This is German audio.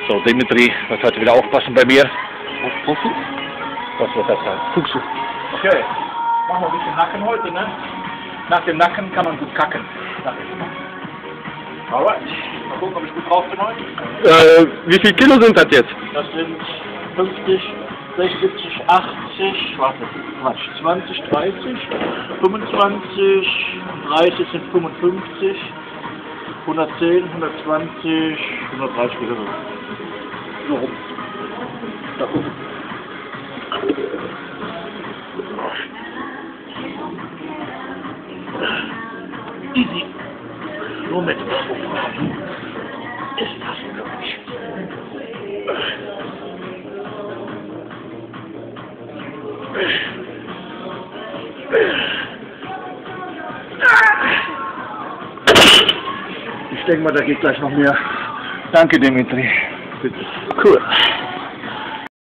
So, Dimitri, was hat wieder aufpassen bei mir? Profi? Was wird das sein? Füchse. Okay, machen wir ein bisschen Nacken heute, ne? Nach dem Nacken kann man gut kacken. Alright, mal gucken, ob ich gut drauf bin heute. Wie viel Kilo sind das jetzt? Das sind 50, 60, 80, Quatsch, 20, 30, 25, 30 sind 55, 110, 120, 130 Kilo. So rum. Da gucken. Easy. Nur mit dem Sprung. Ist das möglich? Ich denke mal, da geht gleich noch mehr. Danke, Dimitri. Bitte. Cool.